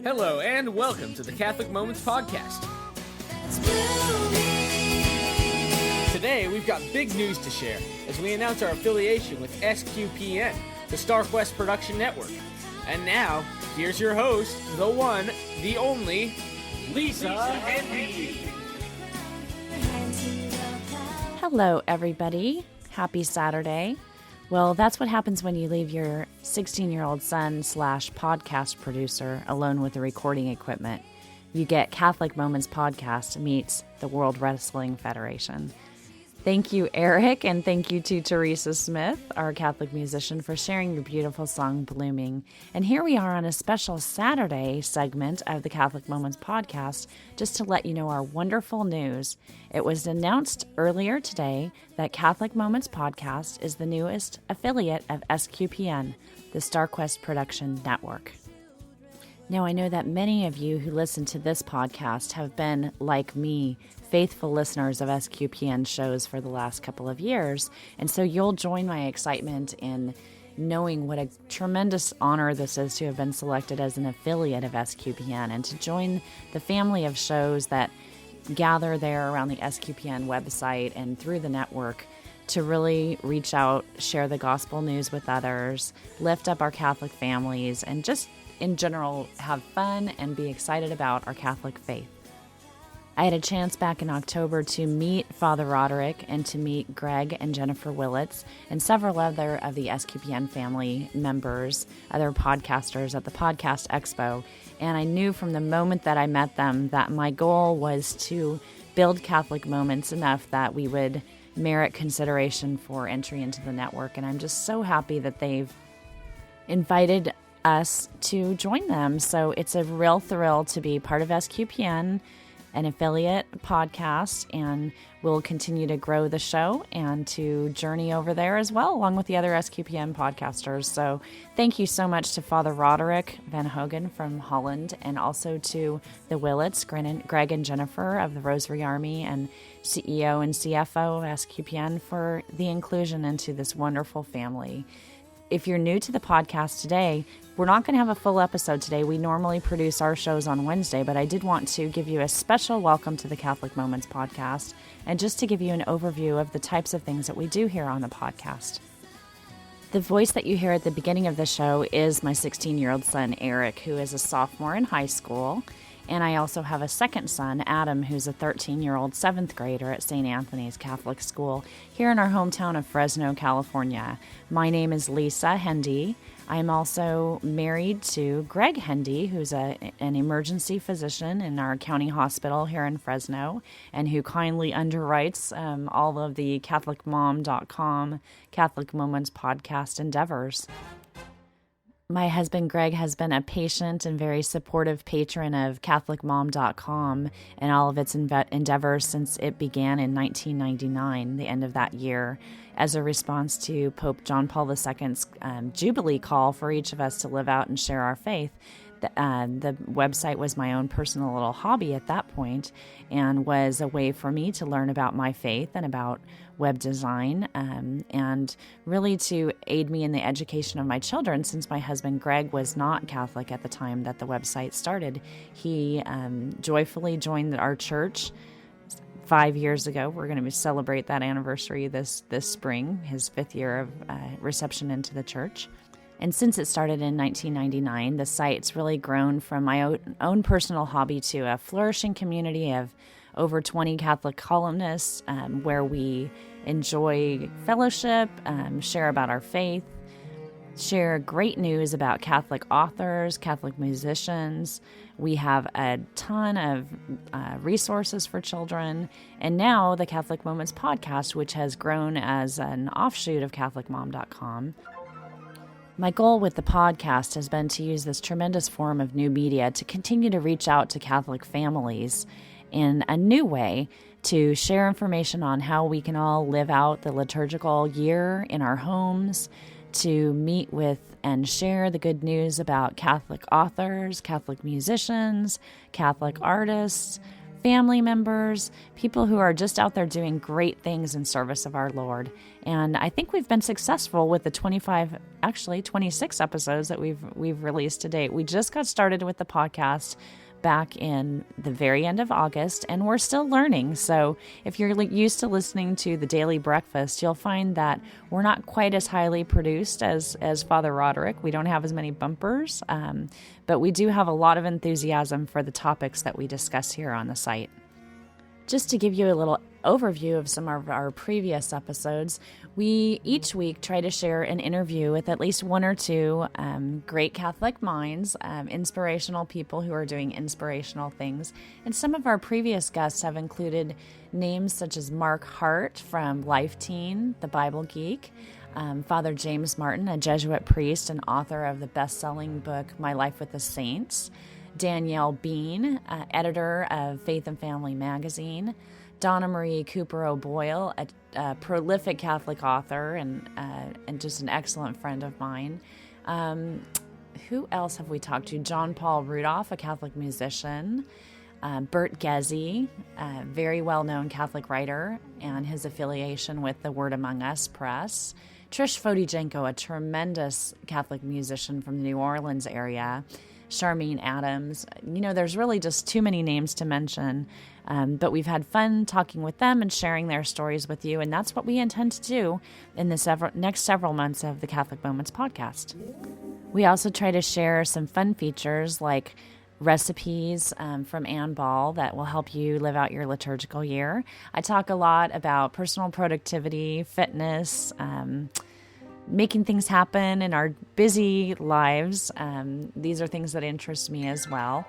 Hello and welcome to the Catholic Moments Podcast. Today we've got big news to share as we announce our affiliation with SQPN, the StarQuest Production Network. And now, here's your host, the one, the only, Lisa Henry. Hello everybody, happy Saturday. Well, that's what happens when you leave your 16-year-old son / podcast producer alone with the recording equipment. You get Catholic Moments Podcast meets the World Wrestling Federation. Thank you, Eric, and thank you to Teresa Smith, our Catholic musician, for sharing your beautiful song, Blooming. And here we are on a special Saturday segment of the Catholic Moments Podcast, just to let you know our wonderful news. It was announced earlier today that Catholic Moments Podcast is the newest affiliate of SQPN, the StarQuest Production Network. Now, I know that many of you who listen to this podcast have been, like me, faithful listeners of SQPN shows for the last couple of years, and so you'll join my excitement in knowing what a tremendous honor this is to have been selected as an affiliate of SQPN and to join the family of shows that gather there around the SQPN website and through the network to really reach out, share the gospel news with others, lift up our Catholic families, and just in general have fun and be excited about our Catholic faith. I had a chance back in October to meet Father Roderick and to meet Greg and Jennifer Willits and several other of the SQPN family members, other podcasters at the Podcast Expo. And I knew from the moment that I met them that my goal was to build Catholic Moments enough that we would merit consideration for entry into the network. And I'm just so happy that they've invited us to join them. So it's a real thrill to be part of SQPN, an affiliate podcast, and we'll continue to grow the show and to journey over there as well, along with the other SQPN podcasters. So thank you so much to Father Roderick Van Hogen from Holland, and also to the Willits, Greg and Jennifer of the Rosary Army, and CEO and CFO of SQPN for the inclusion into this wonderful family. If you're new to the podcast today, we're not going to have a full episode today. We normally produce our shows on Wednesday, but I did want to give you a special welcome to the Catholic Moments podcast and just to give you an overview of the types of things that we do here on the podcast. The voice that you hear at the beginning of the show is my 16-year-old son, Eric, who is a sophomore in high school. And I also have a second son, Adam, who's a 13-year-old 7th grader at St. Anthony's Catholic School here in our hometown of Fresno, California. My name is Lisa Hendy. I'm also married to Greg Hendy, who's an emergency physician in our county hospital here in Fresno, and who kindly underwrites all of the CatholicMom.com Catholic Moments podcast endeavors. My husband, Greg, has been a patient and very supportive patron of CatholicMom.com and all of its endeavors since it began in 1999, the end of that year, as a response to Pope John Paul II's Jubilee call for each of us to live out and share our faith. The website was my own personal little hobby at that point and was a way for me to learn about my faith and about web design and really to aid me in the education of my children, since my husband Greg was not Catholic at the time that the website started. He joyfully joined our church 5 years ago. We're going to celebrate that anniversary this spring, his 5th year of reception into the church. And since it started in 1999, the site's really grown from my own personal hobby to a flourishing community of over 20 Catholic columnists where we enjoy fellowship, share about our faith, share great news about Catholic authors, Catholic musicians. We have a ton of resources for children. And now the Catholic Moments podcast, which has grown as an offshoot of CatholicMom.com. My goal with the podcast has been to use this tremendous form of new media to continue to reach out to Catholic families in a new way, to share information on how we can all live out the liturgical year in our homes, to meet with and share the good news about Catholic authors, Catholic musicians, Catholic artists, family members, people who are just out there doing great things in service of our Lord. And I think we've been successful with the 26 episodes that we've released to date. We just got started with the podcast back in the very end of August, and we're still learning. So if you're used to listening to the Daily Breakfast, you'll find that we're not quite as highly produced as Father Roderick. We don't have as many bumpers, but we do have a lot of enthusiasm for the topics that we discuss here on the site. Just to give you a little overview of some of our previous episodes, we each week try to share an interview with at least one or two great Catholic minds, inspirational people who are doing inspirational things. And some of our previous guests have included names such as Mark Hart from Life Teen, the Bible Geek, Father James Martin, a Jesuit priest and author of the best-selling book My Life with the Saints, Danielle Bean, editor of Faith and Family magazine, Donna Marie Cooper O'Boyle, a prolific Catholic author and just an excellent friend of mine. Who else have we talked to? John Paul Rudolph, a Catholic musician. Bert Gezzi, a very well-known Catholic writer, and his affiliation with the Word Among Us Press. Trish Fodijenko, a tremendous Catholic musician from the New Orleans area. Charmaine Adams. There's really just too many names to mention, but we've had fun talking with them and sharing their stories with you, and that's what we intend to do in the next several months of the Catholic Moments podcast. We also try to share some fun features like recipes from Ann Ball that will help you live out your liturgical year. I talk a lot about personal productivity, fitness, making things happen in our busy lives. These are things that interest me as well.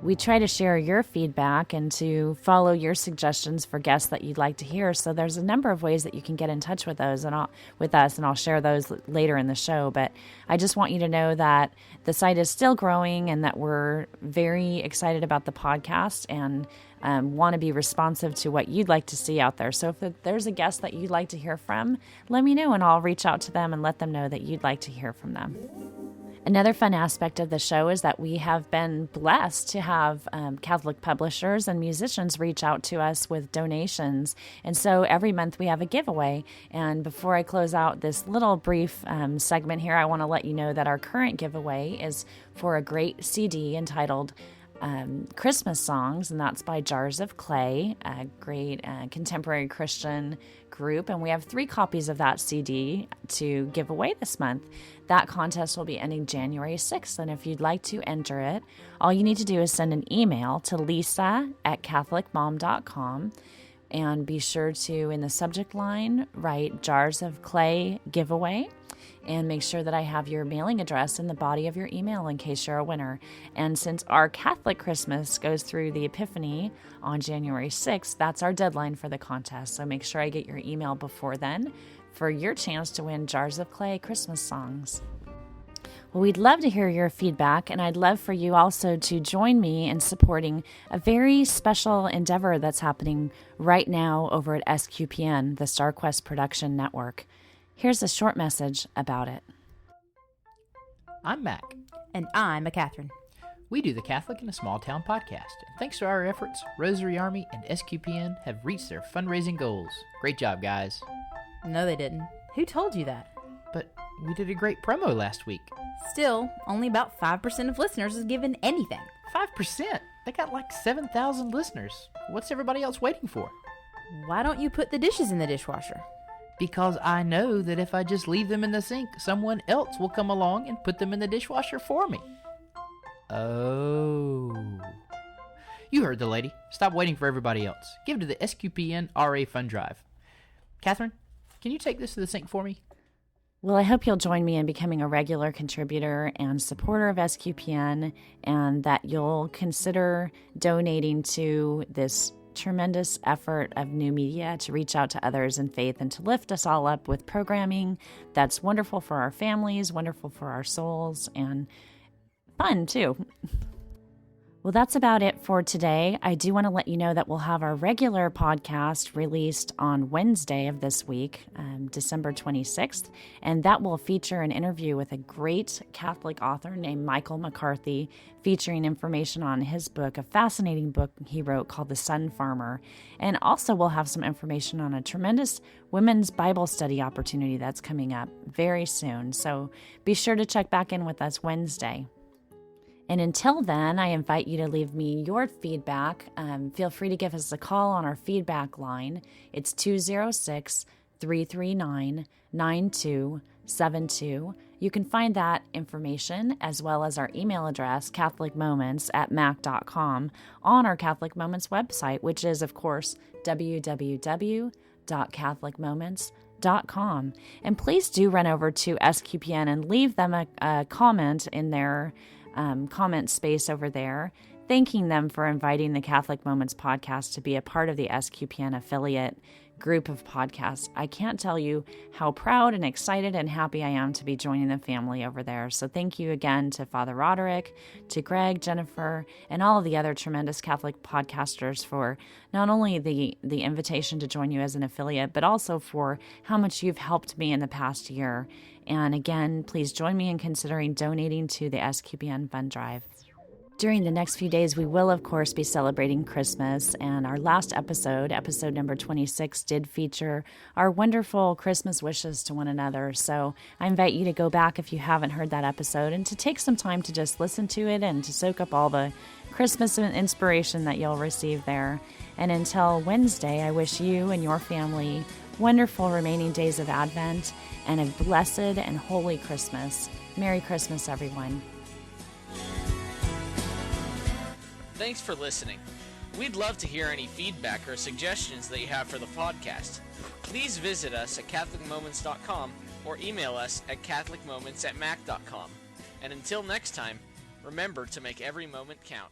We try to share your feedback and to follow your suggestions for guests that you'd like to hear. So there's a number of ways that you can get in touch with us, and I'll share those later in the show. But I just want you to know that the site is still growing and that we're very excited about the podcast and want to be responsive to what you'd like to see out there. So if there's a guest that you'd like to hear from, let me know and I'll reach out to them and let them know that you'd like to hear from them. Another fun aspect of the show is that we have been blessed to have Catholic publishers and musicians reach out to us with donations. And so every month we have a giveaway. And before I close out this little brief segment here, I want to let you know that our current giveaway is for a great CD entitled Christmas Songs, and that's by Jars of Clay, a great contemporary Christian group, and we have 3 copies of that CD to give away this month. That contest will be ending January 6th, and if you'd like to enter it, all you need to do is send an email to lisa@catholicmom.com, and be sure to, in the subject line, write Jars of Clay giveaway, and make sure that I have your mailing address in the body of your email in case you're a winner. And since our Catholic Christmas goes through the Epiphany on January 6th, that's our deadline for the contest. So make sure I get your email before then for your chance to win Jars of Clay Christmas songs. Well, we'd love to hear your feedback, and I'd love for you also to join me in supporting a very special endeavor that's happening right now over at SQPN, the StarQuest Production Network. Here's a short message about it. I'm Mac. And I'm a Catherine. We do the Catholic in a Small Town podcast. And thanks to our efforts, Rosary Army and SQPN have reached their fundraising goals. Great job, guys. No, they didn't. Who told you that? But we did a great promo last week. Still, only about 5% of listeners has given anything. 5%? They got like 7,000 listeners. What's everybody else waiting for? Why don't you put the dishes in the dishwasher? Because I know that if I just leave them in the sink, someone else will come along and put them in the dishwasher for me. Oh. You heard the lady. Stop waiting for everybody else. Give it to the SQPN RA Fund Drive. Catherine, can you take this to the sink for me? Well, I hope you'll join me in becoming a regular contributor and supporter of SQPN, and that you'll consider donating to this tremendous effort of new media to reach out to others in faith and to lift us all up with programming that's wonderful for our families, wonderful for our souls, and fun too. Well, that's about it for today. I do want to let you know that we'll have our regular podcast released on Wednesday of this week, December 26th, and that will feature an interview with a great Catholic author named Michael McCarthy, featuring information on his book, a fascinating book he wrote called The Sun Farmer. And also we'll have some information on a tremendous women's Bible study opportunity that's coming up very soon. So be sure to check back in with us Wednesday. And until then, I invite you to leave me your feedback. Feel free to give us a call on our feedback line. It's 206-339-9272. You can find that information as well as our email address, catholicmoments@mac.com, on our Catholic Moments website, which is, of course, www.catholicmoments.com. And please do run over to SQPN and leave them a comment in their comment space over there, thanking them for inviting the Catholic Moments podcast to be a part of the SQPN affiliate group of podcasts. I can't tell you how proud and excited and happy I am to be joining the family over there. So thank you again to Father Roderick, to Greg, Jennifer, and all of the other tremendous Catholic podcasters for not only the invitation to join you as an affiliate, but also for how much you've helped me in the past year. And again, please join me in considering donating to the SQPN Fund Drive. During the next few days, we will, of course, be celebrating Christmas, and our last episode number 26, did feature our wonderful Christmas wishes to one another. So I invite you to go back if you haven't heard that episode and to take some time to just listen to it and to soak up all the Christmas inspiration that you'll receive there. And until Wednesday, I wish you and your family wonderful remaining days of Advent and a blessed and holy Christmas. Merry Christmas, everyone. Thanks for listening. We'd love to hear any feedback or suggestions that you have for the podcast. Please visit us at catholicmoments.com or email us at catholicmoments@mac.com. And until next time, remember to make every moment count.